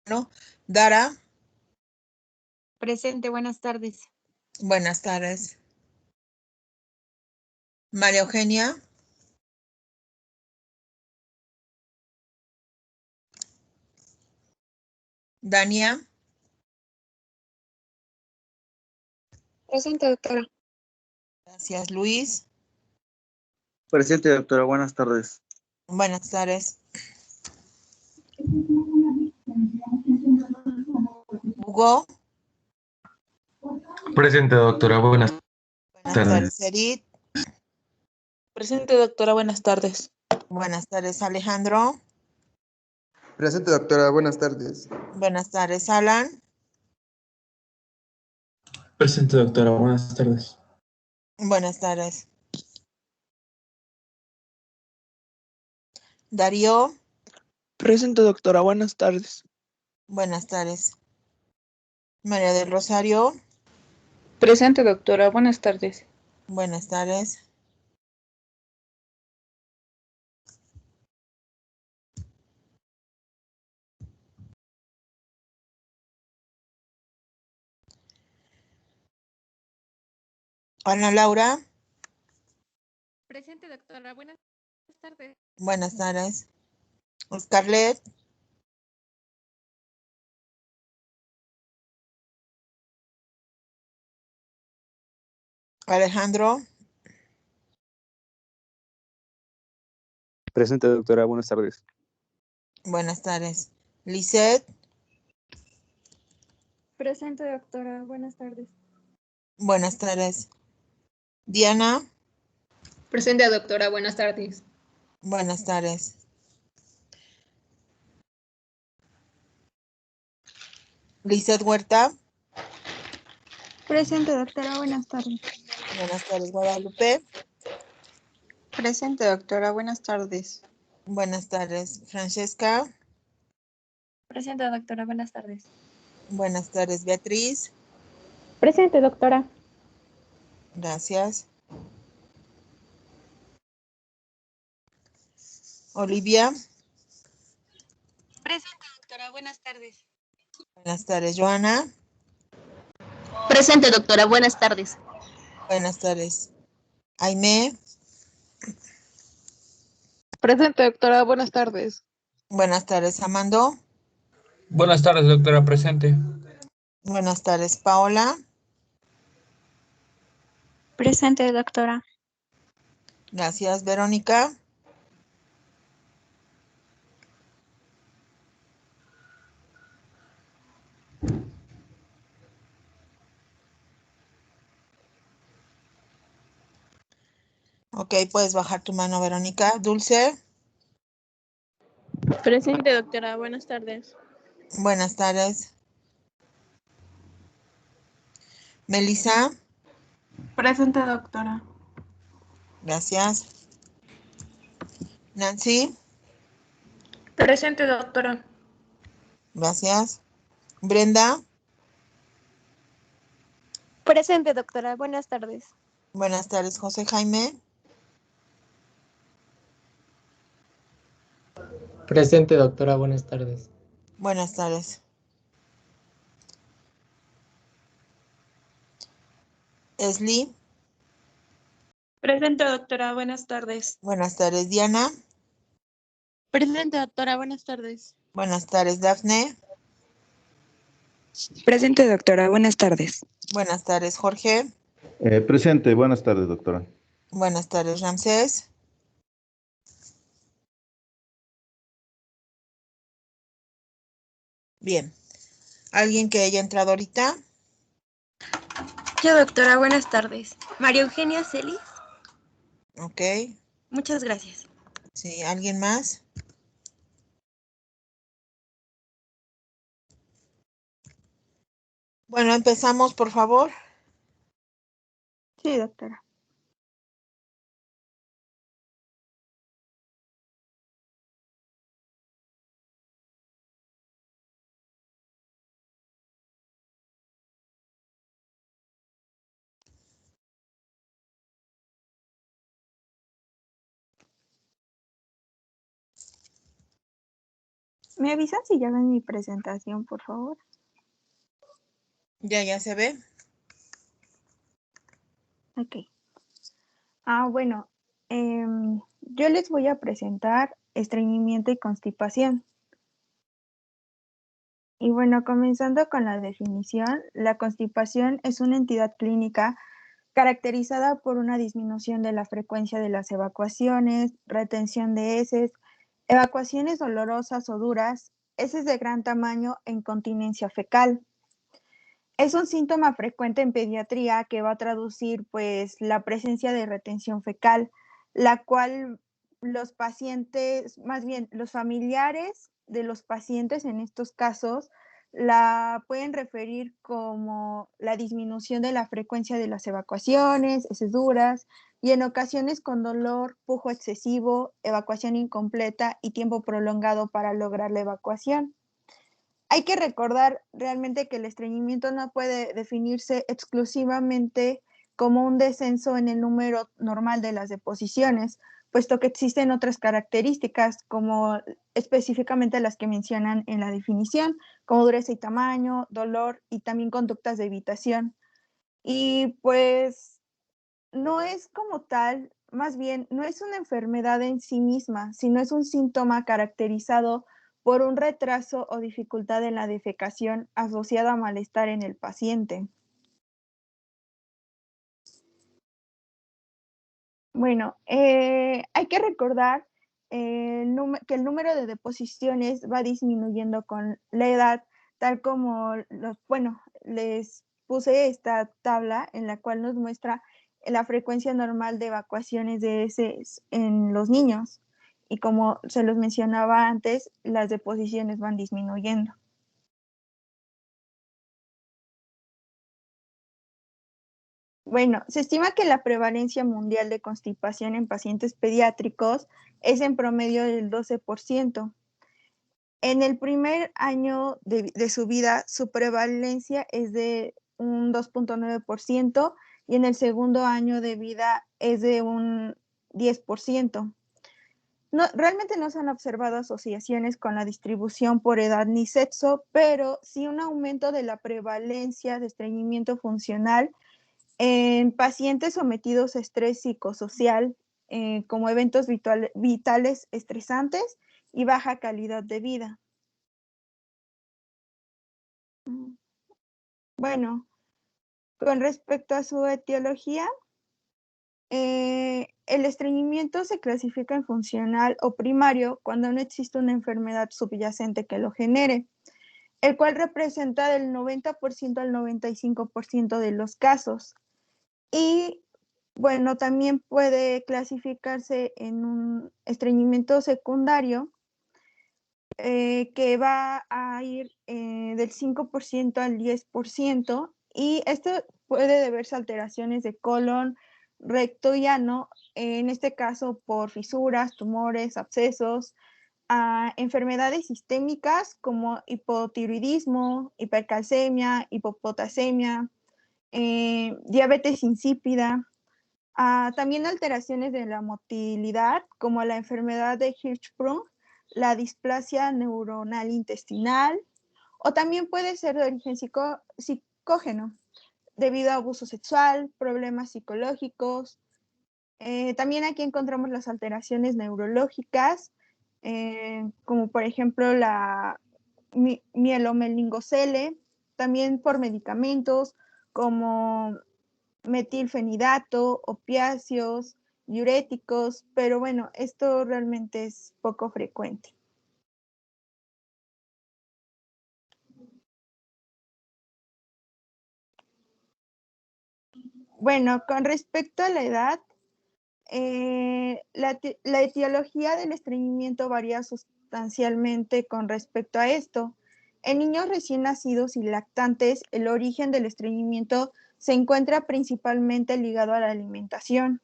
No, Dara, Presente, buenas tardes. buenas tardes. María Eugenia, Dania, Presente, doctora. gracias. Luis, Presente, doctora. Buenas tardes. buenas tardes. Hugo, Presente, doctora. Buenas buenas tardes. tardes. Edith, Presente, doctora. Buenas tardes. buenas tardes. Alejandro, Presente, doctora. Buenas tardes. buenas tardes. Alan, Presente, doctora. Buenas tardes. buenas tardes. Darío, Presente, doctora. Buenas tardes. buenas tardes. María del Rosario, Presente, doctora. Buenas tardes. buenas tardes. Ana Laura, Presente, doctora. Buenas tardes. buenas tardes. Scarlett, Alejandro, Presente, doctora. Buenas tardes. buenas tardes. Lisette, Presente, doctora. Buenas tardes. buenas tardes. Diana, Presente, doctora. Buenas tardes. buenas tardes. Lisette Huerta, Presente, doctora. Buenas tardes. buenas tardes. Guadalupe, Presente, doctora. Buenas tardes. buenas tardes. Francesca, Presente, doctora. Buenas tardes. buenas tardes. Beatriz, Presente, doctora. gracias. Olivia, Presente, doctora. Buenas tardes. buenas tardes. Joana, Presente, doctora. Buenas tardes. buenas tardes. Aimee, Presente, doctora. Buenas tardes. buenas tardes. Amando, Buenas tardes, doctora. Presente. buenas tardes. Paola, Presente, doctora. gracias. Verónica, ok, puedes bajar tu mano, Verónica. Dulce, Presente, doctora. Buenas tardes. buenas tardes. Melissa, Presente, doctora. gracias. Nancy, Presente, doctora. gracias. Brenda, Presente, doctora. Buenas tardes. buenas tardes. José Jaime, Presente, doctora, buenas tardes. buenas tardes. Esli, Presente, doctora. Buenas tardes. buenas tardes. Diana, Presente, doctora. Buenas tardes. buenas tardes. Dafne, Presente, doctora. Buenas tardes. buenas tardes. Jorge, Presente, buenas tardes, doctora. buenas tardes. Ramsés, bien. ¿Alguien que haya entrado ahorita? Yo, doctora. Buenas tardes. María Eugenia Celis. Ok, Muchas gracias. sí. ¿Alguien más? Bueno, empezamos, por favor. Sí, doctora. ¿Me avisan si ya ven mi presentación, por favor? Ya se ve. Ok. Bueno, yo les voy a presentar estreñimiento y constipación. Y bueno, comenzando con la definición, la constipación es una entidad clínica caracterizada por una disminución de la frecuencia de las evacuaciones, retención de heces, evacuaciones dolorosas o duras, heces de gran tamaño e incontinencia fecal. Es un síntoma frecuente en pediatría que va a traducir pues la presencia de retención fecal, la cual los pacientes, más bien los familiares de los pacientes en estos casos, la pueden referir como la disminución de la frecuencia de las evacuaciones, heces duras, y en ocasiones con dolor, pujo excesivo, evacuación incompleta y tiempo prolongado para lograr la evacuación. Hay que recordar realmente que el estreñimiento no puede definirse exclusivamente como un descenso en el número normal de las deposiciones, puesto que existen otras características, como específicamente las que mencionan en la definición, como dureza y tamaño, dolor y también conductas de evitación. Y pues no es como tal, más bien, no es una enfermedad en sí misma, sino es un síntoma caracterizado por un retraso o dificultad en la defecación asociada a malestar en el paciente. Bueno, hay que recordar que el número de deposiciones va disminuyendo con la edad, tal como les puse esta tabla en la cual nos muestra la frecuencia normal de evacuaciones de heces en los niños. Y como se los mencionaba antes, las deposiciones van disminuyendo. Bueno, se estima que la prevalencia mundial de constipación en pacientes pediátricos es en promedio del 12%. En el primer año de su vida, su prevalencia es de un 2.9% y en el segundo año de vida es de un 10%. Realmente no se han observado asociaciones con la distribución por edad ni sexo, pero sí un aumento de la prevalencia de estreñimiento funcional en pacientes sometidos a estrés psicosocial, como eventos vitales estresantes y baja calidad de vida. Bueno, con respecto a su etiología, el estreñimiento se clasifica en funcional o primario cuando no existe una enfermedad subyacente que lo genere, el cual representa del 90% al 95% de los casos. Y bueno, también puede clasificarse en un estreñimiento secundario que va a ir del 5% al 10%, y esto puede deberse a alteraciones de colon, recto y ano, en este caso por fisuras, tumores, abscesos, a enfermedades sistémicas como hipotiroidismo, hipercalcemia, hipopotasemia, diabetes insípida, también alteraciones de la motilidad, como la enfermedad de Hirschsprung, la displasia neuronal intestinal, o también puede ser de origen psicógeno, debido a abuso sexual, problemas psicológicos. También aquí encontramos las alteraciones neurológicas, como por ejemplo la mielomeningocele, también por medicamentos como metilfenidato, opiáceos, diuréticos, pero bueno, esto realmente es poco frecuente. Bueno, con respecto a la edad, la etiología del estreñimiento varía sustancialmente con respecto a esto. En niños recién nacidos y lactantes, el origen del estreñimiento se encuentra principalmente ligado a la alimentación.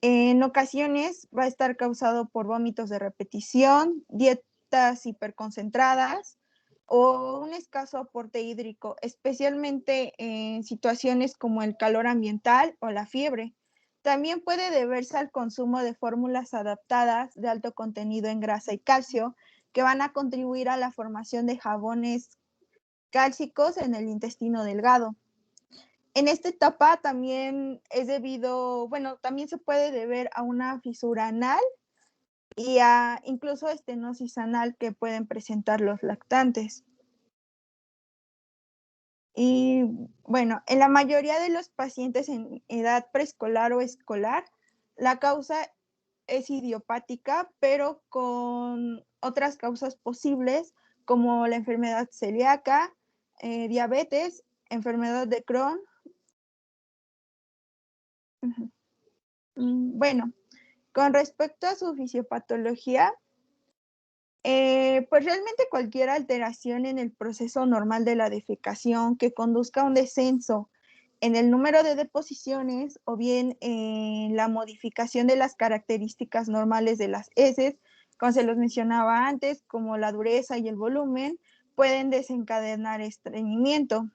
En ocasiones va a estar causado por vómitos de repetición, dietas hiperconcentradas o un escaso aporte hídrico, especialmente en situaciones como el calor ambiental o la fiebre. También puede deberse al consumo de fórmulas adaptadas de alto contenido en grasa y calcio, que van a contribuir a la formación de jabones cálcicos en el intestino delgado. En esta etapa también es debido, bueno, también se puede deber a una fisura anal y a incluso estenosis anal que pueden presentar los lactantes. Y bueno, en la mayoría de los pacientes en edad preescolar o escolar, la causa es idiopática, pero con otras causas posibles como la enfermedad celíaca, diabetes, enfermedad de Crohn. Bueno, con respecto a su fisiopatología, pues realmente cualquier alteración en el proceso normal de la defecación que conduzca a un descenso en el número de deposiciones o bien en la modificación de las características normales de las heces, como se los mencionaba antes, como la dureza y el volumen, pueden desencadenar estreñimiento.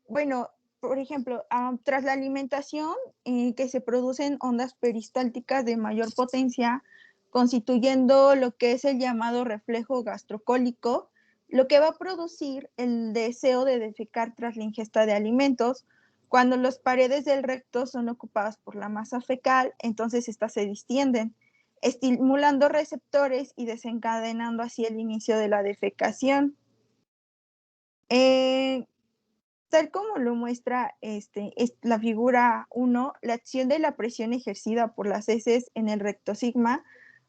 Bueno, por ejemplo, tras la alimentación, que se producen ondas peristálticas de mayor potencia, constituyendo lo que es el llamado reflejo gastrocólico, lo que va a producir el deseo de defecar tras la ingesta de alimentos. Cuando las paredes del recto son ocupadas por la masa fecal, entonces estas se distienden, estimulando receptores y desencadenando así el inicio de la defecación. Tal como lo muestra la figura 1, la acción de la presión ejercida por las heces en el rectosigma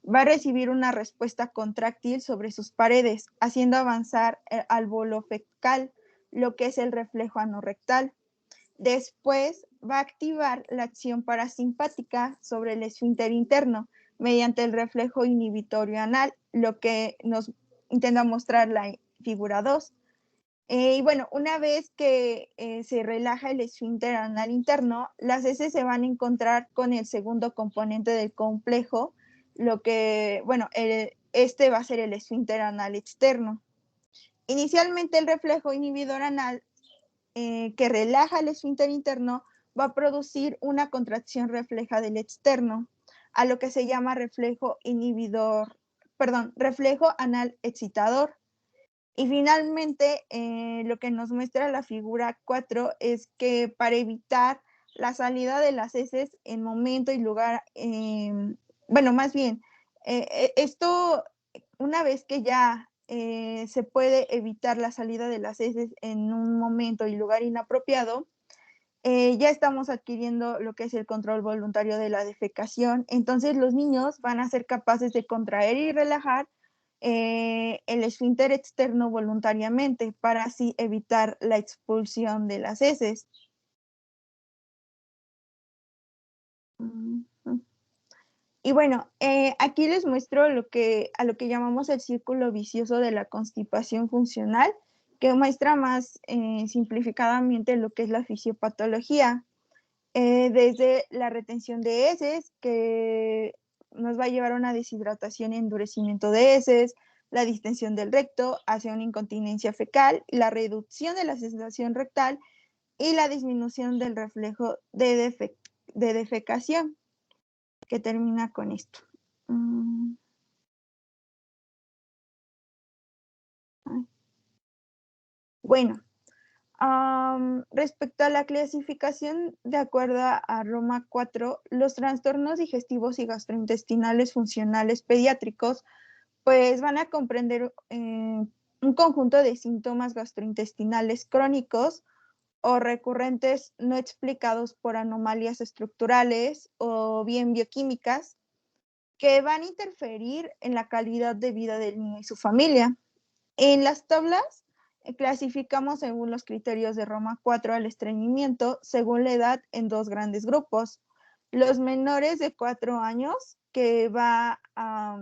va a recibir una respuesta contráctil sobre sus paredes, haciendo avanzar al bolo fecal, lo que es el reflejo anorrectal. Después va a activar la acción parasimpática sobre el esfínter interno mediante el reflejo inhibitorio anal, lo que nos intenta mostrar la figura 2. Y bueno, una vez que se relaja el esfínter anal interno, las heces se van a encontrar con el segundo componente del complejo, lo que, bueno, este va a ser el esfínter anal externo. Inicialmente el reflejo inhibidor anal que relaja el esfínter interno va a producir una contracción refleja del externo, a lo que se llama reflejo anal excitador. Y finalmente, lo que nos muestra la figura 4 es que para evitar la salida de las heces en momento y lugar, bueno, más bien, esto, una vez que ya se puede evitar la salida de las heces en un momento y lugar inapropiado, ya estamos adquiriendo lo que es el control voluntario de la defecación. Entonces los niños van a ser capaces de contraer y relajar el esfínter externo voluntariamente para así evitar la expulsión de las heces. Y bueno, aquí les muestro a lo que llamamos el círculo vicioso de la constipación funcional, que muestra más simplificadamente lo que es la fisiopatología, desde la retención de heces, que nos va a llevar a una deshidratación y endurecimiento de heces, la distensión del recto hacia una incontinencia fecal, la reducción de la sensación rectal y la disminución del reflejo de defecación, que termina con esto. Bueno, respecto a la clasificación de acuerdo a Roma 4, los trastornos digestivos y gastrointestinales funcionales pediátricos pues van a comprender un conjunto de síntomas gastrointestinales crónicos o recurrentes no explicados por anomalías estructurales o bien bioquímicas que van a interferir en la calidad de vida del niño y su familia. En las tablas clasificamos según los criterios de Roma 4 al estreñimiento según la edad en dos grandes grupos. Los menores de 4 años, que va a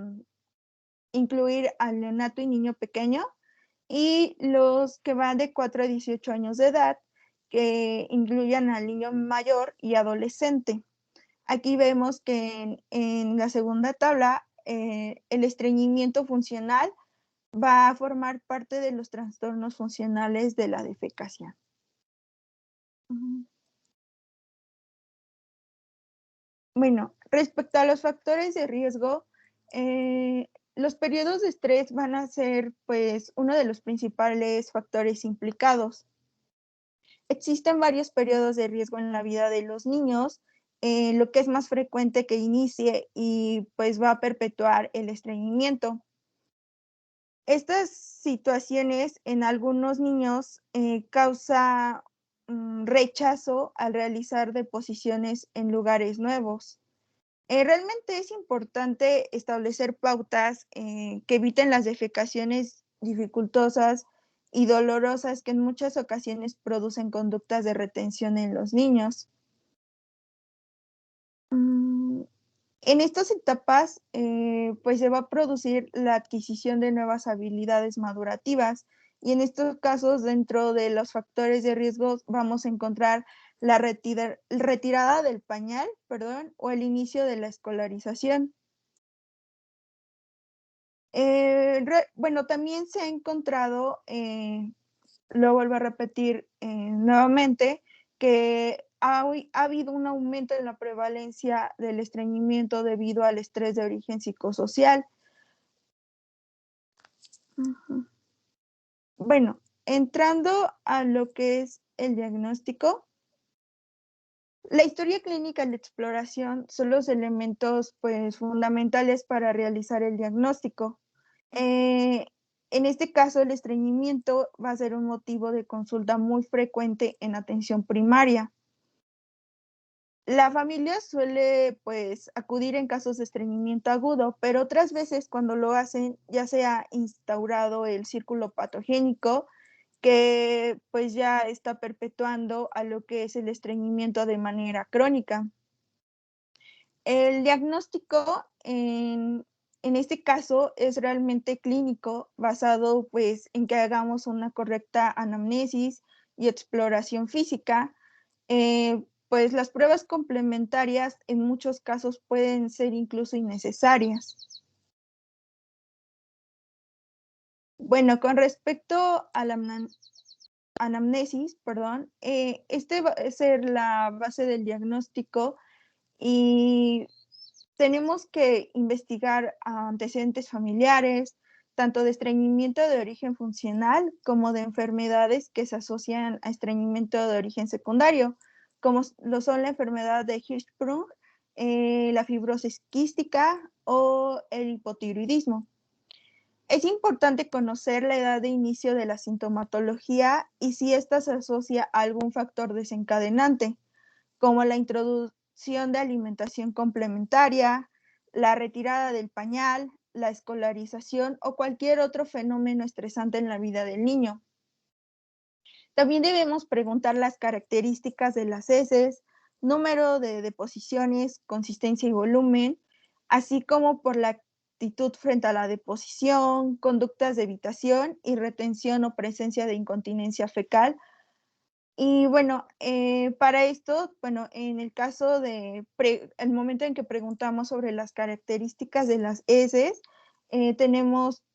incluir al neonato y niño pequeño, y los que van de 4 a 18 años de edad, que incluyan al niño mayor y adolescente. Aquí vemos que en la segunda tabla el estreñimiento funcional va a formar parte de los trastornos funcionales de la defecación. Bueno, respecto a los factores de riesgo Los periodos de estrés van a ser, pues, uno de los principales factores implicados. Existen varios periodos de riesgo en la vida de los niños, lo que es más frecuente que inicie y pues va a perpetuar el estreñimiento. Estas situaciones en algunos niños causa rechazo al realizar deposiciones en lugares nuevos. Realmente es importante establecer pautas que eviten las defecaciones dificultosas y dolorosas que en muchas ocasiones producen conductas de retención en los niños. En estas etapas, pues se va a producir la adquisición de nuevas habilidades madurativas y en estos casos, dentro de los factores de riesgo, vamos a encontrar la retirada del pañal, o el inicio de la escolarización. Bueno, también se ha encontrado, lo vuelvo a repetir nuevamente, que ha habido un aumento en la prevalencia del estreñimiento debido al estrés de origen psicosocial. Bueno, entrando a lo que es el diagnóstico, la historia clínica y la exploración son los elementos pues, fundamentales para realizar el diagnóstico. En este caso, el estreñimiento va a ser un motivo de consulta muy frecuente en atención primaria. La familia suele, pues, acudir en casos de estreñimiento agudo, pero otras veces cuando lo hacen ya se ha instaurado el círculo patogénico que, pues, ya está perpetuando a lo que es el estreñimiento de manera crónica. El diagnóstico en este caso es realmente clínico, basado, pues, en que hagamos una correcta anamnesis y exploración física, pues las pruebas complementarias en muchos casos pueden ser incluso innecesarias. Bueno, con respecto a la anamnesis, este va a ser la base del diagnóstico y tenemos que investigar antecedentes familiares, tanto de estreñimiento de origen funcional como de enfermedades que se asocian a estreñimiento de origen secundario, como lo son la enfermedad de Hirschsprung, la fibrosis quística o el hipotiroidismo. Es importante conocer la edad de inicio de la sintomatología y si ésta se asocia a algún factor desencadenante, como la introducción de alimentación complementaria, la retirada del pañal, la escolarización o cualquier otro fenómeno estresante en la vida del niño. También debemos preguntar las características de las heces, número de deposiciones, consistencia y volumen, así como por la actitud frente a la deposición, conductas de evitación y retención o presencia de incontinencia fecal. Y bueno, para esto, bueno, en el caso de el momento en que preguntamos sobre las características de las heces,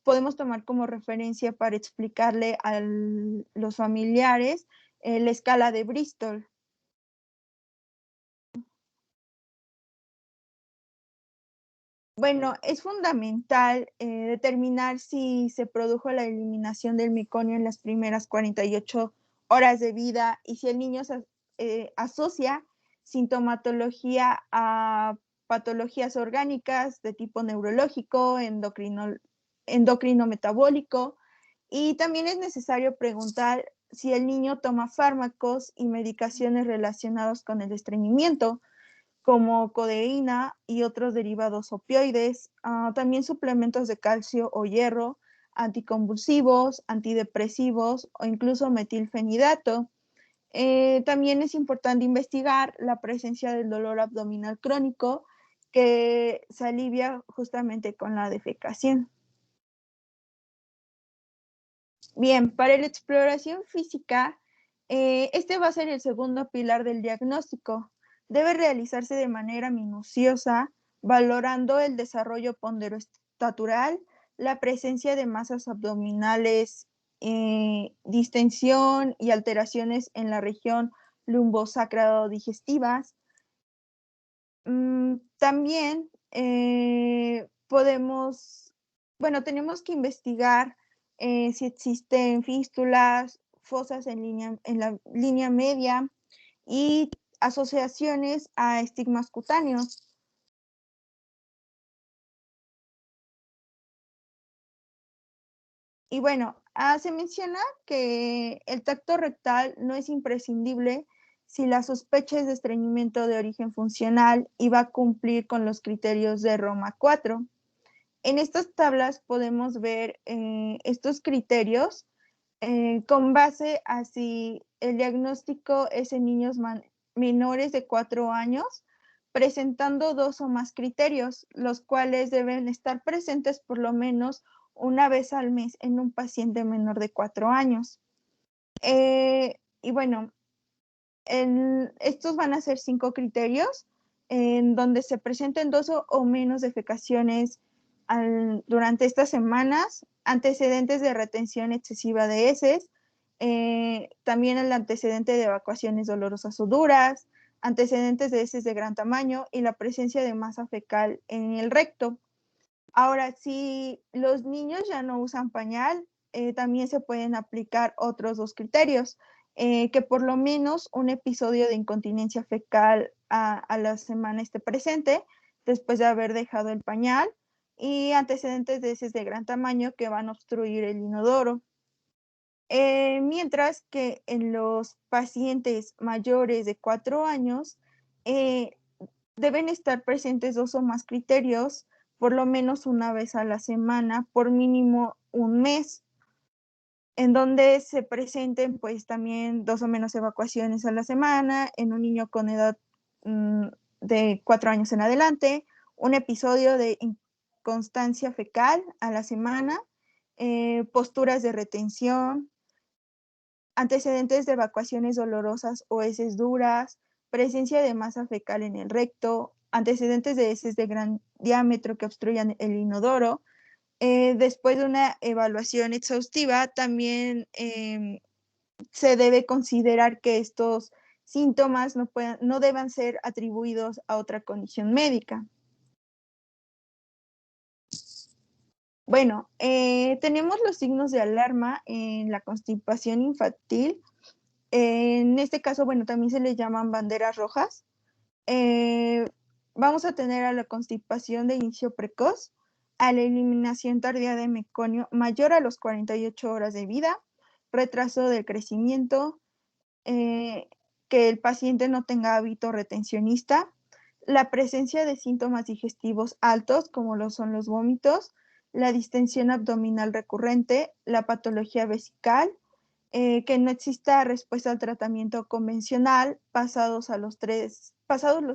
podemos tomar como referencia para explicarle a los familiares la escala de Bristol. Bueno, es fundamental determinar si se produjo la eliminación del meconio en las primeras 48 horas de vida y si el niño se asocia sintomatología a patologías orgánicas de tipo neurológico, endocrino metabólico, y también es necesario preguntar si el niño toma fármacos y medicaciones relacionados con el estreñimiento, como codeína y otros derivados opioides, también suplementos de calcio o hierro, anticonvulsivos, antidepresivos o incluso metilfenidato. También es importante investigar la presencia del dolor abdominal crónico que se alivia justamente con la defecación. Bien, para la exploración física, este va a ser el segundo pilar del diagnóstico. Debe realizarse de manera minuciosa, valorando el desarrollo ponderoestatural, la presencia de masas abdominales, distensión y alteraciones en la región lumbosacro-digestivas. También tenemos que investigar si existen fístulas, fosas en la línea media y asociaciones a estigmas cutáneos. Y bueno, se menciona que el tacto rectal no es imprescindible si la sospecha es de estreñimiento de origen funcional y va a cumplir con los criterios de Roma 4. En estas tablas podemos ver estos criterios con base a si el diagnóstico es en niños menores de 4 años, presentando 2 o más criterios, los cuales deben estar presentes por lo menos una vez al mes en un paciente menor de 4 años. Y bueno, estos van a ser 5 criterios en donde se presenten 2 o menos defecaciones durante estas semanas, antecedentes de retención excesiva de heces, también el antecedente de evacuaciones dolorosas o duras, antecedentes de heces de gran tamaño y la presencia de masa fecal en el recto. Ahora, si los niños ya no usan pañal, también se pueden aplicar otros 2 criterios, que por lo menos un episodio de incontinencia fecal a la semana esté presente después de haber dejado el pañal y antecedentes de heces de gran tamaño que van a obstruir el inodoro. Mientras que en los pacientes mayores de 4 años deben estar presentes 2 o más criterios por lo menos una vez a la semana, por mínimo un mes, en donde se presenten pues también 2 o menos evacuaciones a la semana en un niño con edad de 4 años en adelante, un episodio de inconstancia fecal a la semana, posturas de retención, antecedentes de evacuaciones dolorosas o heces duras, presencia de masa fecal en el recto, antecedentes de heces de gran diámetro que obstruyan el inodoro. Después de una evaluación exhaustiva, también se debe considerar que estos síntomas no deban ser atribuidos a otra condición médica. Bueno, tenemos los signos de alarma en la constipación infantil. En este caso, bueno, también se les llaman banderas rojas. Vamos a tener a la constipación de inicio precoz, a la eliminación tardía de meconio mayor a los 48 horas de vida, retraso del crecimiento, que el paciente no tenga hábito retencionista, la presencia de síntomas digestivos altos, como lo son los vómitos, la distensión abdominal recurrente, la patología vesical, que no exista respuesta al tratamiento convencional pasados los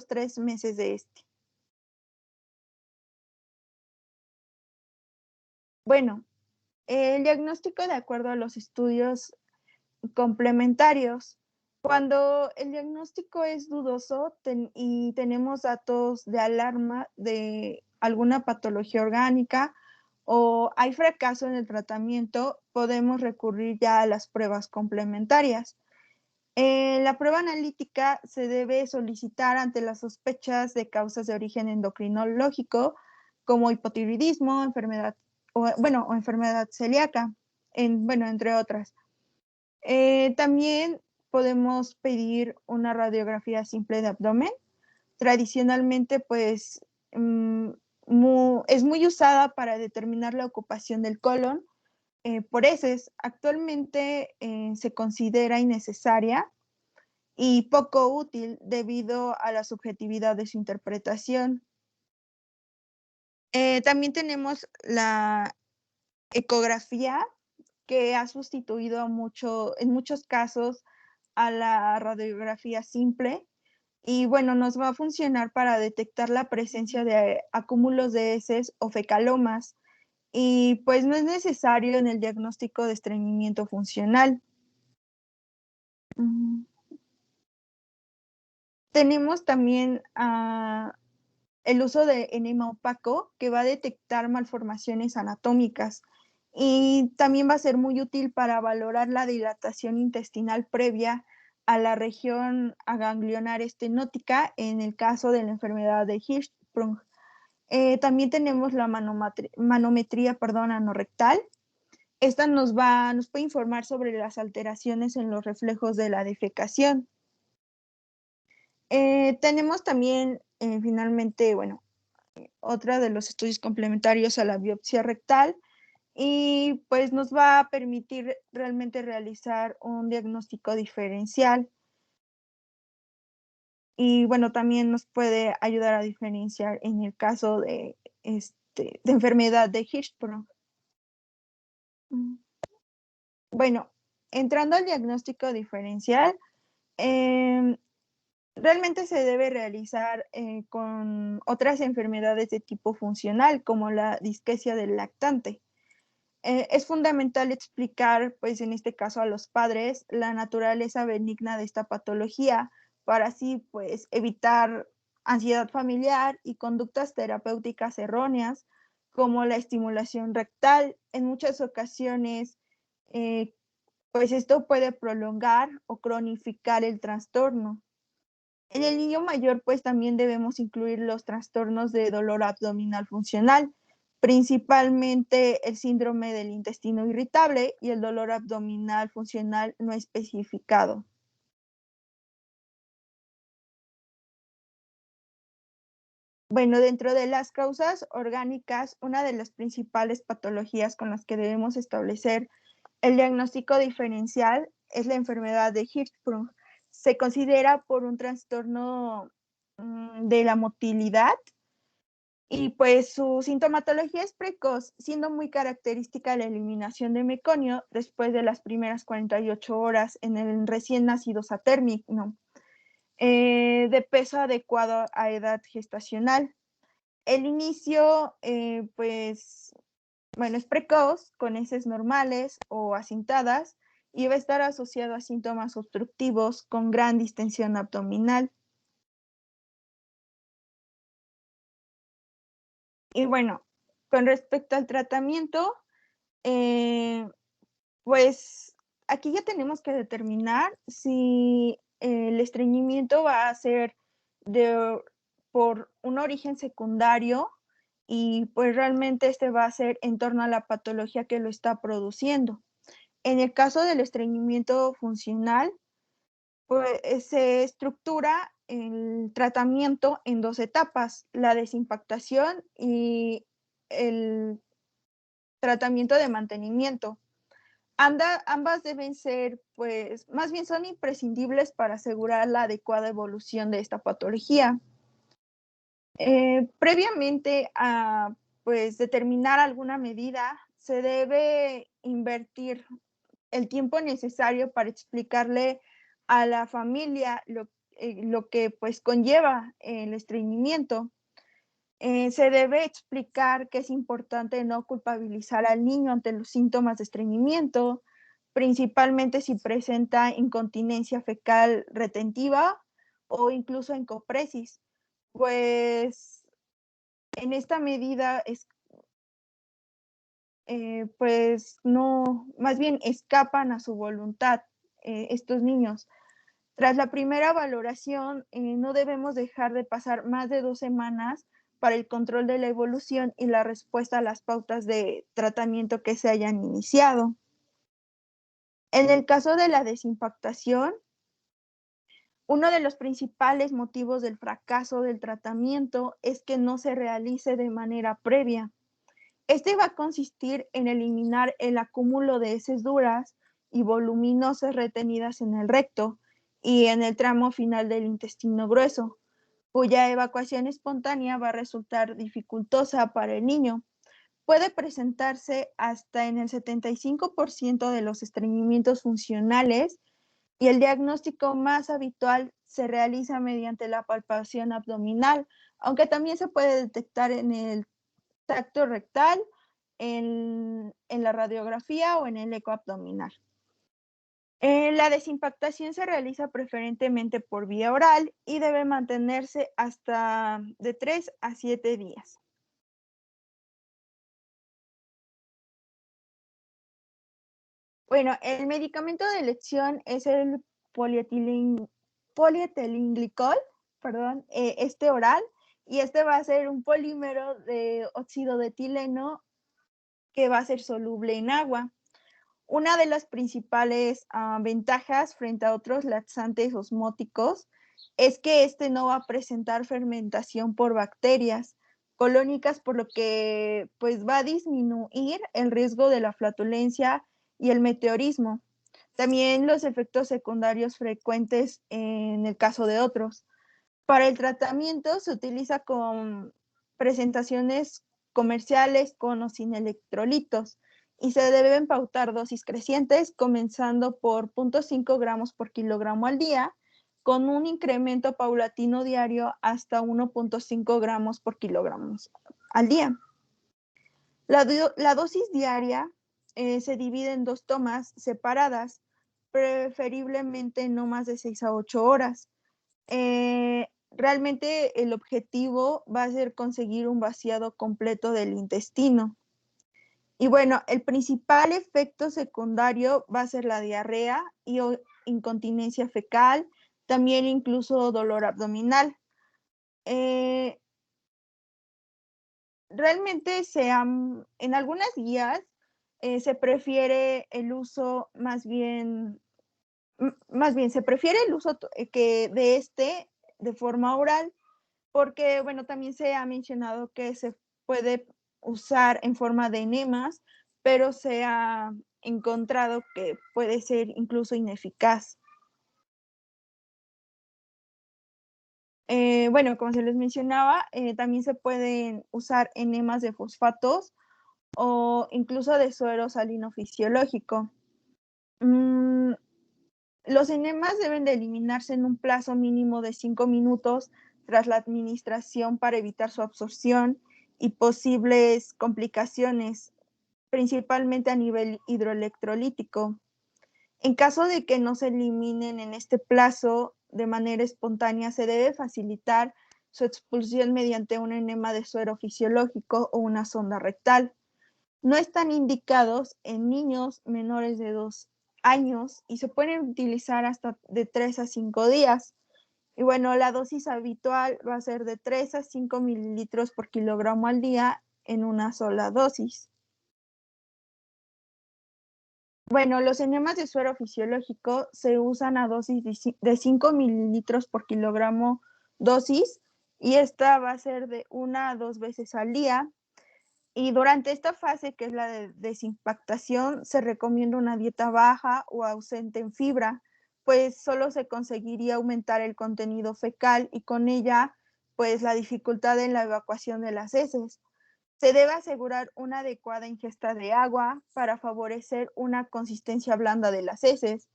3 meses de este. Bueno, el diagnóstico de acuerdo a los estudios complementarios. Cuando el diagnóstico es dudoso y tenemos datos de alarma de alguna patología orgánica o hay fracaso en el tratamiento, podemos recurrir ya a las pruebas complementarias. La prueba analítica se debe solicitar ante las sospechas de causas de origen endocrinológico, como hipotiroidismo, enfermedad celíaca, entre otras. También podemos pedir una radiografía simple de abdomen. Tradicionalmente, pues, es muy usada para determinar la ocupación del colon por heces. Actualmente se considera innecesaria y poco útil debido a la subjetividad de su interpretación. También tenemos la ecografía, que ha sustituido en muchos casos a la radiografía simple. Y bueno, nos va a funcionar para detectar la presencia de acúmulos de heces o fecalomas. Y pues no es necesario en el diagnóstico de estreñimiento funcional. Tenemos también el uso de enema opaco, que va a detectar malformaciones anatómicas y también va a ser muy útil para valorar la dilatación intestinal previa a la región aganglionar estenótica en el caso de la enfermedad de Hirschsprung. También tenemos la manometría anorrectal. Esta nos puede informar sobre las alteraciones en los reflejos de la defecación. Tenemos también, finalmente, bueno, otra de los estudios complementarios a la biopsia rectal, y pues nos va a permitir realmente realizar un diagnóstico diferencial. Y bueno, también nos puede ayudar a diferenciar en el caso de enfermedad de Hirschsprung. Bueno, entrando al diagnóstico diferencial, realmente se debe realizar con otras enfermedades de tipo funcional, como la disquesia del lactante. Es fundamental explicar, pues en este caso a los padres, la naturaleza benigna de esta patología, para así pues evitar ansiedad familiar y conductas terapéuticas erróneas, como la estimulación rectal. En muchas ocasiones, pues esto puede prolongar o cronificar el trastorno. En el niño mayor, pues también debemos incluir los trastornos de dolor abdominal funcional, principalmente el síndrome del intestino irritable y el dolor abdominal funcional no especificado. Bueno, dentro de las causas orgánicas, una de las principales patologías con las que debemos establecer el diagnóstico diferencial es la enfermedad de Hirschsprung. Se considera por un trastorno de la motilidad, y pues su sintomatología es precoz, siendo muy característica la eliminación de meconio después de las primeras 48 horas en el recién nacido satérnico, de peso adecuado a edad gestacional. El inicio, pues, bueno, es precoz, con heces normales o acintadas, y va a estar asociado a síntomas obstructivos con gran distensión abdominal. Y bueno, con respecto al tratamiento, pues aquí ya tenemos que determinar si el estreñimiento va a ser por un origen secundario, y pues realmente este va a ser en torno a la patología que lo está produciendo. En el caso del estreñimiento funcional, pues se estructura el tratamiento en 2 etapas: la desimpactación y el tratamiento de mantenimiento. Ambas deben ser, pues, más bien son imprescindibles para asegurar la adecuada evolución de esta patología. Previamente a, pues, determinar alguna medida, se debe invertir el tiempo necesario para explicarle a la familia lo que, pues, conlleva el estreñimiento. Se debe explicar que es importante no culpabilizar al niño ante los síntomas de estreñimiento, principalmente si presenta incontinencia fecal retentiva o incluso encopresis, pues en esta medida pues no, más bien escapan a su voluntad estos niños. Tras la primera valoración, no debemos dejar de pasar más de 2 semanas para el control de la evolución y la respuesta a las pautas de tratamiento que se hayan iniciado. En el caso de la desimpactación, uno de los principales motivos del fracaso del tratamiento es que no se realice de manera previa. Este va a consistir en eliminar el acúmulo de heces duras y voluminosas retenidas en el recto y en el tramo final del intestino grueso, cuya evacuación espontánea va a resultar dificultosa para el niño. Puede presentarse hasta en el 75% de los estreñimientos funcionales, y el diagnóstico más habitual se realiza mediante la palpación abdominal, aunque también se puede detectar en el tacto rectal, en la radiografía o en el eco abdominal. La desimpactación se realiza preferentemente por vía oral y debe mantenerse hasta de 3 a 7 días. Bueno, el medicamento de elección es el polietilenglicol, este oral, y este va a ser un polímero de óxido de etileno que va a ser soluble en agua. Una de las principales ventajas frente a otros laxantes osmóticos es que este no va a presentar fermentación por bacterias colónicas, por lo que pues va a disminuir el riesgo de la flatulencia y el meteorismo. También los efectos secundarios frecuentes en el caso de otros. Para el tratamiento se utiliza con presentaciones comerciales con o sin electrolitos y se deben pautar dosis crecientes, comenzando por 0.5 gramos por kilogramo al día, con un incremento paulatino diario hasta 1.5 gramos por kilogramo al día. La dosis diaria se divide en 2 tomas separadas, preferiblemente no más de 6 a 8 horas. Realmente el objetivo va a ser conseguir un vaciado completo del intestino. Y bueno, el principal efecto secundario va a ser la diarrea y incontinencia fecal, también incluso dolor abdominal. Realmente en algunas guías se prefiere el uso más bien se prefiere el uso de de forma oral, porque bueno, también se ha mencionado que se puede usar en forma de enemas, pero se ha encontrado que puede ser incluso ineficaz. Bueno, como se les mencionaba, también se pueden usar enemas de fosfatos o incluso de suero salino fisiológico. Los enemas deben de eliminarse en un plazo mínimo de 5 minutos tras la administración para evitar su absorción y posibles complicaciones, principalmente a nivel hidroelectrolítico. En caso de que no se eliminen en este plazo de manera espontánea, se debe facilitar su expulsión mediante un enema de suero fisiológico o una sonda rectal. No están indicados en niños menores de 2 años y se pueden utilizar hasta de 3 a 5 días. Y bueno, la dosis habitual va a ser de 3 a 5 mililitros por kilogramo al día en una sola dosis. Bueno, los enemas de suero fisiológico se usan a dosis de 5 mililitros por kilogramo dosis y esta va a ser de 1 a 2 veces al día. Y durante esta fase, que es la de desimpactación, se recomienda una dieta baja o ausente en fibra, pues solo se conseguiría aumentar el contenido fecal y con ella, pues la dificultad en la evacuación de las heces. Se debe asegurar una adecuada ingesta de agua para favorecer una consistencia blanda de las heces.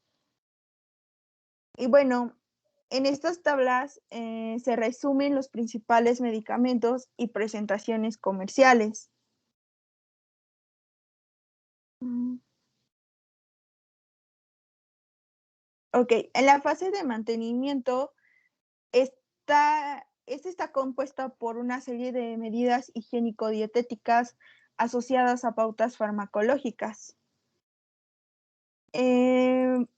Y bueno, en estas tablas se resumen los principales medicamentos y presentaciones comerciales. Ok, en la fase de mantenimiento, esta está compuesta por una serie de medidas higiénico-dietéticas asociadas a pautas farmacológicas. En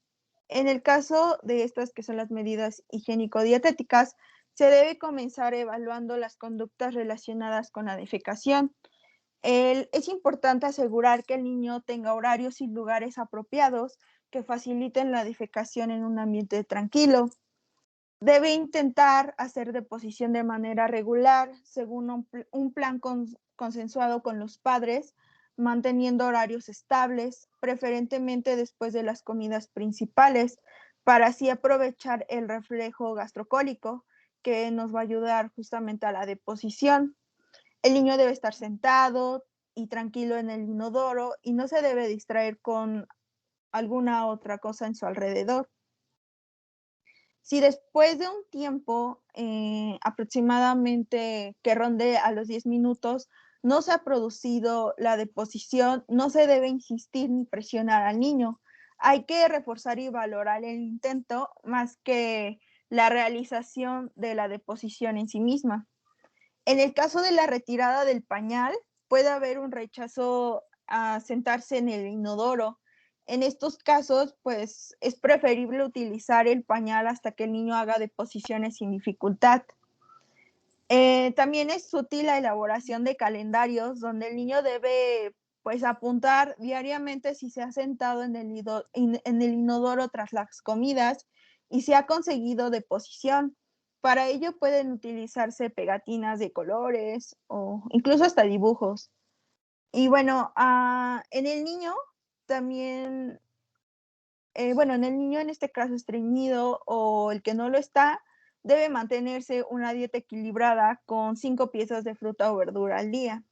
el caso de estas que son las medidas higiénico-dietéticas, se debe comenzar evaluando las conductas relacionadas con la defecación. Es importante asegurar que el niño tenga horarios y lugares apropiados que faciliten la defecación en un ambiente tranquilo. Debe intentar hacer deposición de manera regular según un plan consensuado con los padres, manteniendo horarios estables, preferentemente después de las comidas principales, para así aprovechar el reflejo gastrocólico que nos va a ayudar justamente a la deposición. El niño debe estar sentado y tranquilo en el inodoro y no se debe distraer con alguna otra cosa en su alrededor. Si después de un tiempo, aproximadamente que ronde a los 10 minutos, no se ha producido la deposición, no se debe insistir ni presionar al niño. Hay que reforzar y valorar el intento más que la realización de la deposición en sí misma. En el caso de la retirada del pañal, puede haber un rechazo a sentarse en el inodoro. En estos casos, pues es preferible utilizar el pañal hasta que el niño haga deposiciones sin dificultad. También es útil la elaboración de calendarios donde el niño debe pues apuntar diariamente si se ha sentado en el inodoro tras las comidas y si ha conseguido deposición. Para ello pueden utilizarse pegatinas de colores o incluso hasta dibujos. Y bueno, en el niño también, en el niño en este caso estreñido o el que no lo está, debe mantenerse una dieta equilibrada con 5 piezas de fruta o verdura al día.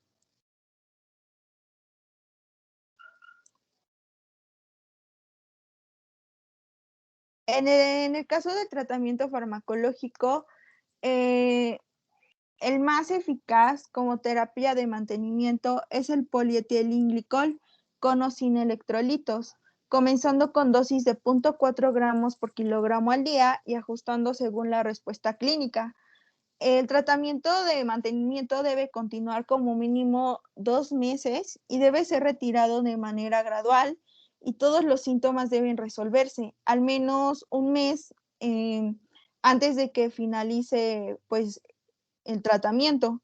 En el caso del tratamiento farmacológico, el más eficaz como terapia de mantenimiento es el polietilenglicol con o sin electrolitos, comenzando con dosis de 0.4 gramos por kilogramo al día y ajustando según la respuesta clínica. El tratamiento de mantenimiento debe continuar como mínimo 2 meses y debe ser retirado de manera gradual y todos los síntomas deben resolverse al menos un mes antes de que finalice pues, el tratamiento.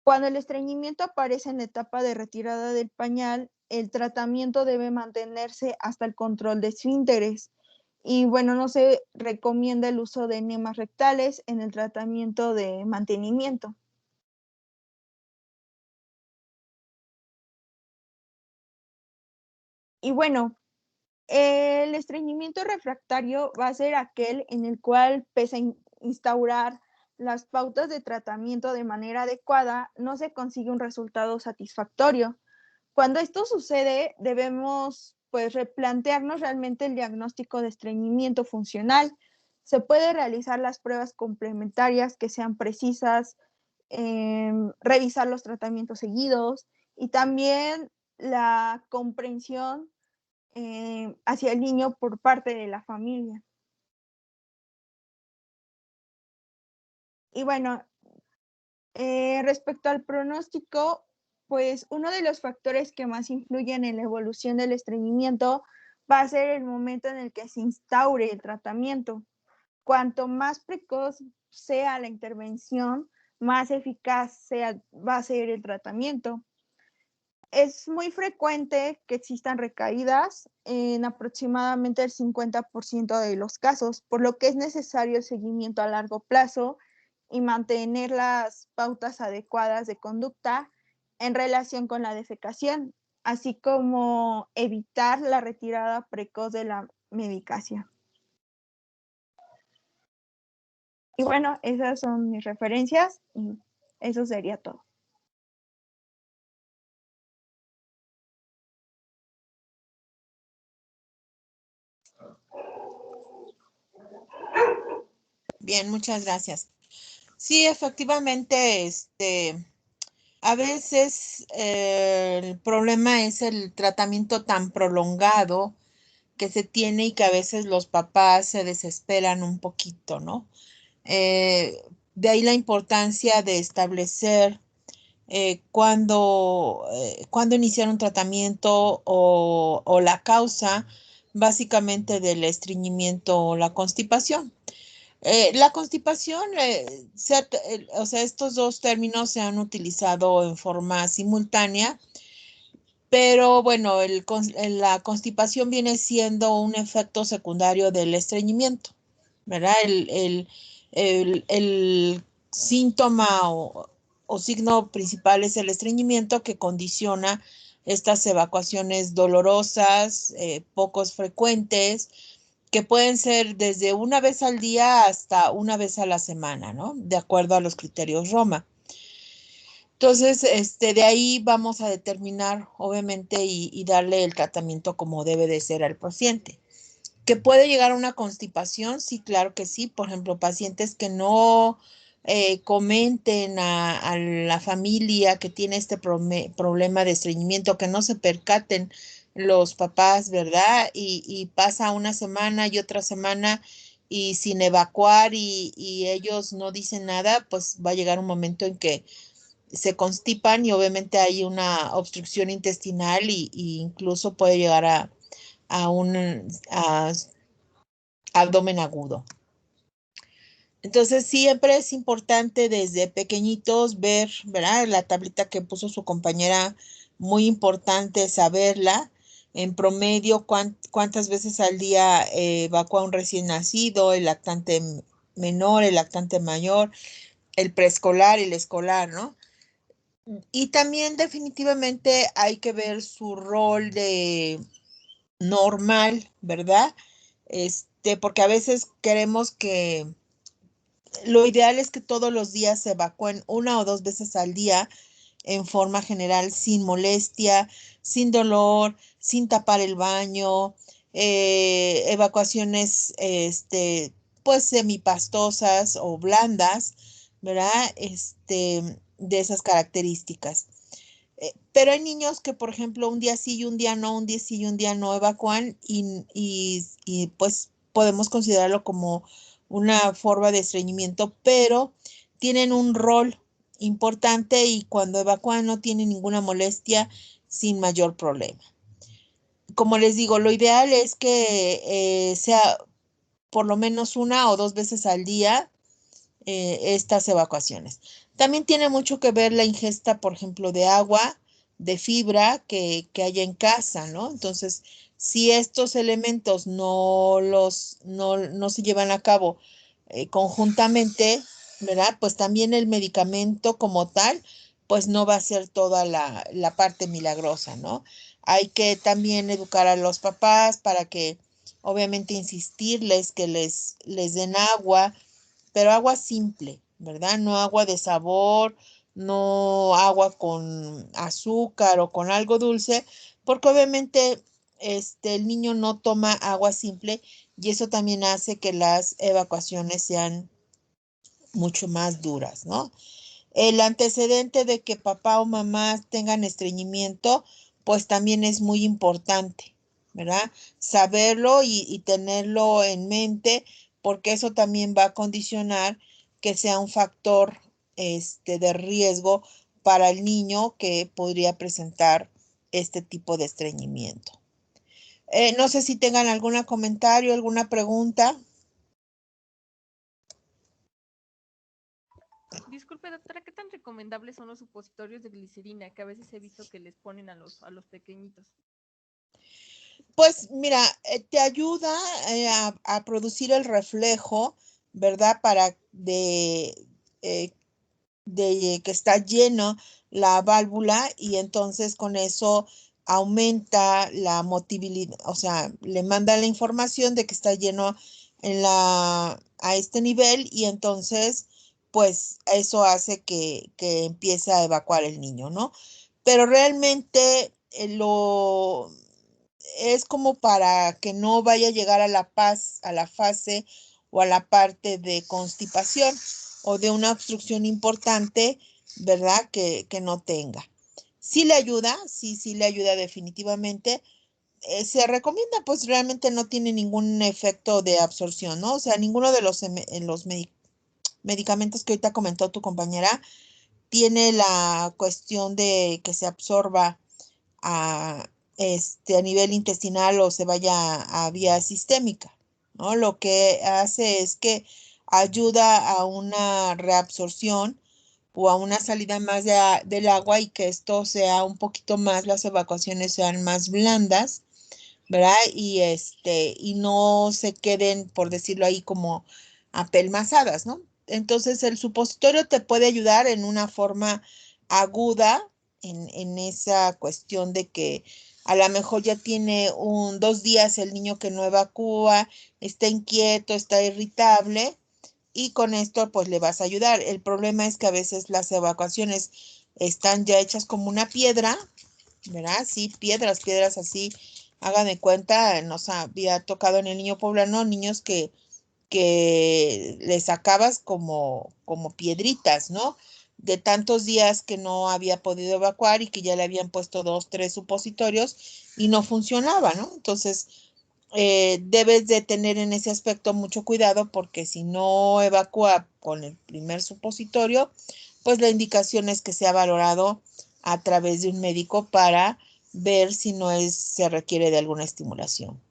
Cuando el estreñimiento aparece en la etapa de retirada del pañal, el tratamiento debe mantenerse hasta el control de esfínteres. Y bueno, no se recomienda el uso de enemas rectales en el tratamiento de mantenimiento. Y bueno, el estreñimiento refractario va a ser aquel en el cual, pese a instaurar las pautas de tratamiento de manera adecuada, no se consigue un resultado satisfactorio. Cuando esto sucede, debemos pues replantearnos realmente el diagnóstico de estreñimiento funcional. Se puede realizar las pruebas complementarias que sean precisas, revisar los tratamientos seguidos y también la comprensión hacia el niño por parte de la familia. Y bueno, respecto al pronóstico, pues uno de los factores que más influyen en la evolución del estreñimiento va a ser el momento en el que se instaure el tratamiento. Cuanto más precoz sea la intervención, más eficaz va a ser el tratamiento. Es muy frecuente que existan recaídas en aproximadamente el 50% de los casos, por lo que es necesario el seguimiento a largo plazo y mantener las pautas adecuadas de conducta en relación con la defecación, así como evitar la retirada precoz de la medicación. Y bueno, esas son mis referencias y eso sería todo. Bien, muchas gracias. Sí, efectivamente, a veces el problema es el tratamiento tan prolongado que se tiene y que a veces los papás se desesperan un poquito, ¿no? De ahí la importancia de establecer cuándo iniciar un tratamiento o la causa básicamente del estreñimiento o la constipación. La constipación, o sea, estos dos términos se han utilizado en forma simultánea, pero bueno, la constipación viene siendo un efecto secundario del estreñimiento, ¿verdad? El síntoma o signo principal es el estreñimiento que condiciona estas evacuaciones dolorosas, pocos frecuentes, que pueden ser desde una vez al día hasta una vez a la semana, ¿no? De acuerdo a los criterios Roma. Entonces, de ahí vamos a determinar, obviamente, y darle el tratamiento como debe de ser al paciente. ¿Que puede llegar a una constipación? Sí, claro que sí. Por ejemplo, pacientes que no comenten a la familia que tiene este problema de estreñimiento, que no se percaten los papás, ¿verdad? Y pasa una semana y otra semana y sin evacuar y ellos no dicen nada, pues va a llegar un momento en que se constipan y obviamente hay una obstrucción intestinal y incluso puede llegar a un abdomen agudo. Entonces, siempre es importante desde pequeñitos ver, ¿verdad? La tablita que puso su compañera, muy importante saberla. En promedio, cuántas veces al día evacúa un recién nacido, el lactante menor, el lactante mayor, el preescolar y el escolar, ¿no? Y también definitivamente hay que ver su rol de normal, ¿verdad? Porque a veces queremos que lo ideal es que todos los días se evacúen 1 o 2 veces al día en forma general, sin molestia, sin dolor, sin tapar el baño, evacuaciones, pues semipastosas o blandas, ¿verdad? De esas características. Pero hay niños que, por ejemplo, un día sí y un día no, un día sí y un día no evacúan y pues podemos considerarlo como una forma de estreñimiento, pero tienen un rol importante y cuando evacúan no tienen ninguna molestia sin mayor problema. Como les digo, lo ideal es que sea por lo menos 1 o 2 veces al día estas evacuaciones. También tiene mucho que ver la ingesta, por ejemplo, de agua, de fibra que haya en casa, ¿no? Entonces, si estos elementos no se llevan a cabo conjuntamente, ¿verdad? Pues también el medicamento como tal, pues no va a ser toda la parte milagrosa, ¿no? Hay que también educar a los papás para que, obviamente, insistirles que les den agua, pero agua simple, ¿verdad? No agua de sabor, no agua con azúcar o con algo dulce, porque obviamente el niño no toma agua simple y eso también hace que las evacuaciones sean mucho más duras, ¿no? El antecedente de que papá o mamá tengan estreñimiento, pues también es muy importante, ¿verdad? Saberlo y tenerlo en mente, porque eso también va a condicionar que sea un factor de riesgo para el niño que podría presentar este tipo de estreñimiento. No sé si tengan algún comentario, alguna pregunta. Disculpe, doctora, ¿qué tan recomendables son los supositorios de glicerina que a veces he visto que les ponen a los pequeñitos? Pues mira, te ayuda a producir el reflejo, ¿verdad? De que está lleno la válvula y entonces con eso aumenta la motilidad, o sea, le manda la información de que está lleno a este nivel y entonces pues eso hace que empiece a evacuar el niño, ¿no? Pero realmente es como para que no vaya a llegar a la fase o a la parte de constipación o de una obstrucción importante, ¿verdad? Que no tenga. Sí le ayuda, sí le ayuda definitivamente. Se recomienda, pues realmente no tiene ningún efecto de absorción, ¿no? O sea, ninguno de los medicamentos que ahorita comentó tu compañera tiene la cuestión de que se absorba a nivel intestinal o se vaya a vía sistémica, ¿no? Lo que hace es que ayuda a una reabsorción o a una salida más del agua y que esto sea un poquito más, las evacuaciones sean más blandas, ¿verdad? Y no se queden, por decirlo ahí, como apelmazadas, ¿no? Entonces el supositorio te puede ayudar en una forma aguda en esa cuestión de que a lo mejor ya tiene 2 días el niño que no evacúa, está inquieto, está irritable y con esto pues le vas a ayudar. El problema es que a veces las evacuaciones están ya hechas como una piedra, ¿verdad? Sí, piedras así. Hagan de cuenta, nos había tocado en el niño poblano niños que les sacabas como piedritas, ¿no? De tantos días que no había podido evacuar y que ya le habían puesto 2, 3 supositorios y no funcionaba, ¿no? Entonces, debes de tener en ese aspecto mucho cuidado porque si no evacúa con el primer supositorio, pues la indicación es que sea valorado a través de un médico para ver si se requiere de alguna estimulación.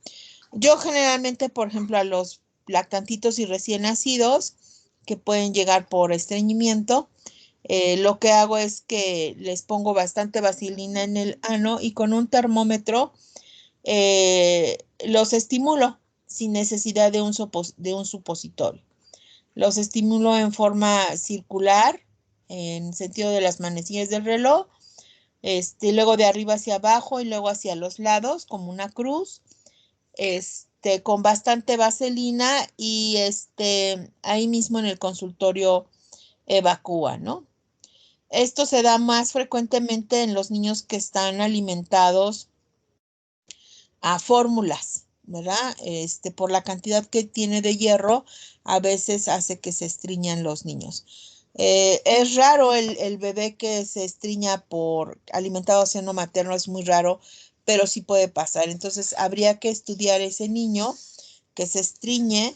Yo generalmente, por ejemplo, a los lactantitos y recién nacidos, que pueden llegar por estreñimiento, lo que hago es que les pongo bastante vaselina en el ano y con un termómetro los estimulo sin necesidad de un supositorio. Los estimulo en forma circular, en sentido de las manecillas del reloj, luego de arriba hacia abajo y luego hacia los lados, como una cruz, con bastante vaselina y ahí mismo en el consultorio evacúa, ¿no? Esto se da más frecuentemente en los niños que están alimentados a fórmulas, ¿verdad? Por la cantidad que tiene de hierro, a veces hace que se estriñan los niños. Es raro el bebé que se estriña por alimentado a seno materno, es muy raro, pero sí puede pasar. Entonces, habría que estudiar ese niño que se estriñe,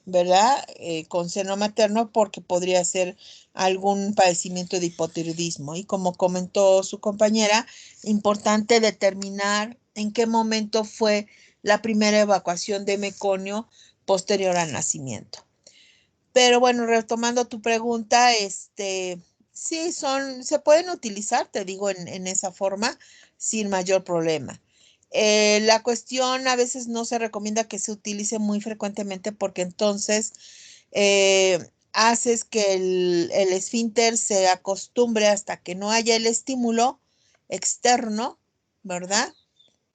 ¿verdad? Con seno materno, porque podría ser algún padecimiento de hipotiroidismo. Y como comentó su compañera, importante determinar en qué momento fue la primera evacuación de meconio posterior al nacimiento. Pero bueno, retomando tu pregunta, sí, se pueden utilizar, te digo, en esa forma, sin mayor problema. La cuestión a veces no se recomienda que se utilice muy frecuentemente porque entonces haces que el esfínter se acostumbre hasta que no haya el estímulo externo, ¿verdad?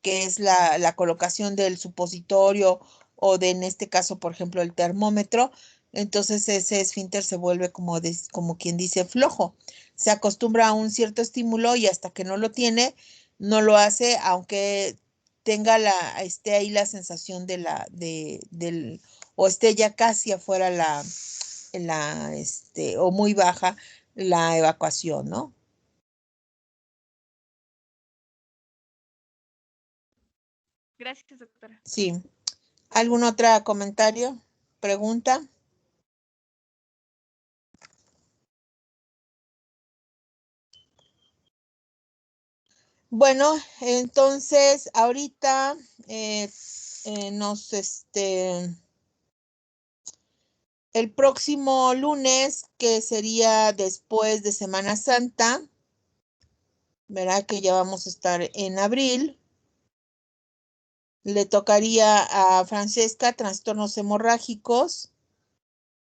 Que es la colocación del supositorio o de, en este caso, por ejemplo, el termómetro. Entonces ese esfínter se vuelve como quien dice flojo. Se acostumbra a un cierto estímulo y hasta que no lo tiene, no lo hace, aunque tenga esté ahí la sensación o esté ya casi afuera o muy baja la evacuación, ¿no? Gracias, doctora. Sí. ¿Algún otro comentario? ¿Pregunta? Bueno, entonces ahorita el próximo lunes, que sería después de Semana Santa, verá que ya vamos a estar en abril, le tocaría a Francesca trastornos hemorrágicos,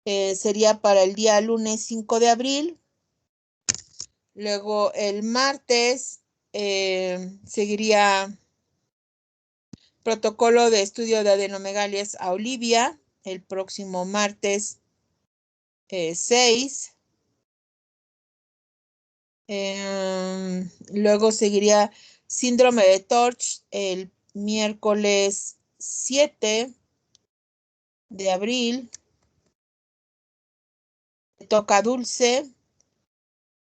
sería para el día lunes 5 de abril. Luego el martes seguiría protocolo de estudio de adenomegalias a Olivia, el próximo martes 6. Luego seguiría síndrome de Torch el miércoles 7 de abril. Toca Dulce.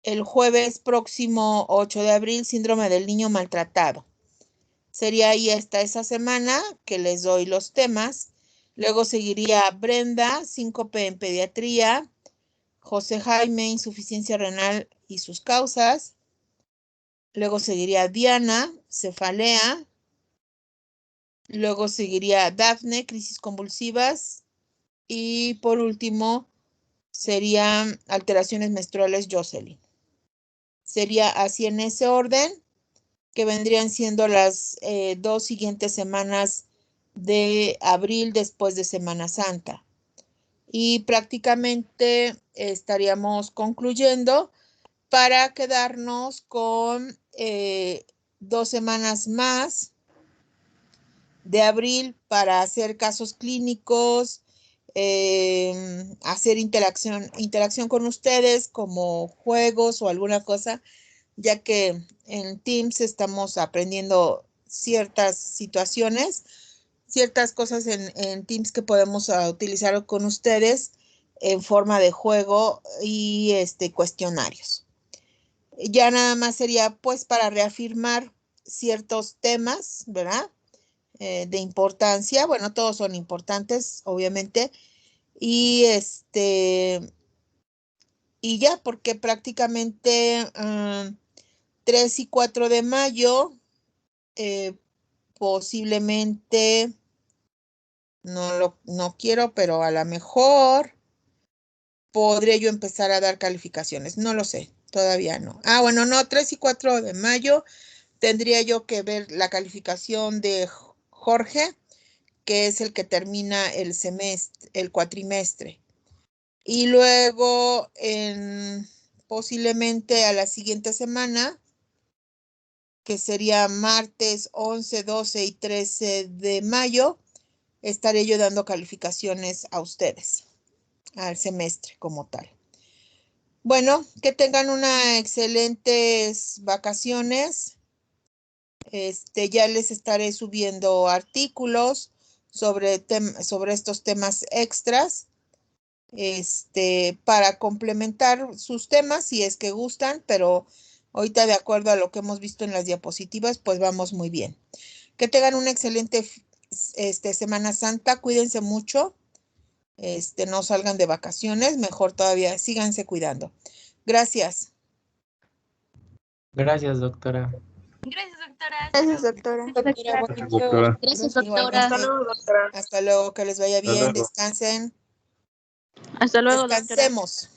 El jueves próximo 8 de abril, síndrome del niño maltratado. Sería ahí hasta esa semana que les doy los temas. Luego seguiría Brenda, síncope en pediatría. José Jaime, insuficiencia renal y sus causas. Luego seguiría Diana, cefalea. Luego seguiría Dafne, crisis convulsivas. Y por último serían alteraciones menstruales Jocelyn. Sería así en ese orden, que vendrían siendo las 2 siguientes semanas de abril después de Semana Santa. Y prácticamente estaríamos concluyendo para quedarnos con 2 semanas más de abril para hacer casos clínicos, hacer interacción con ustedes como juegos o alguna cosa, ya que en Teams estamos aprendiendo ciertas situaciones, ciertas cosas en Teams que podemos utilizar con ustedes en forma de juego y cuestionarios. Ya nada más sería pues para reafirmar ciertos temas, ¿verdad? De importancia. Bueno, todos son importantes, obviamente. Y y ya, porque prácticamente 3 y 4 de mayo, posiblemente, no quiero, pero a lo mejor podría yo empezar a dar calificaciones. No lo sé, todavía no. Ah, bueno, no, 3 y 4 de mayo tendría yo que ver la calificación de Jorge, que es el que termina el semestre, el cuatrimestre. Y luego, posiblemente a la siguiente semana, que sería martes 11, 12 y 13 de mayo, estaré yo dando calificaciones a ustedes, al semestre como tal. Bueno, que tengan unas excelentes vacaciones. Ya les estaré subiendo artículos sobre estos temas extras, para complementar sus temas si es que gustan, pero ahorita de acuerdo a lo que hemos visto en las diapositivas, pues vamos muy bien. Que tengan una excelente Semana Santa, cuídense mucho, no salgan de vacaciones, mejor todavía síganse cuidando. Gracias. Gracias, doctora. Gracias, doctora. Gracias, doctora. Gracias, doctora. Gracias, doctora. Igualmente. Hasta luego, doctora. Hasta luego, que les vaya Hasta bien, luego. descansen. Hasta luego, doctora. Descansemos.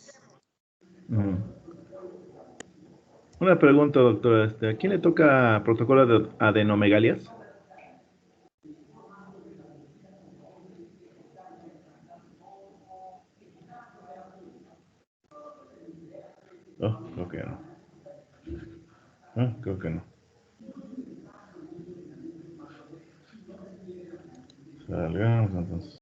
Una pregunta, doctora. ¿A quién le toca protocolo de adenomegalias? Oh, creo que no. Creo que no. Salgamos entonces.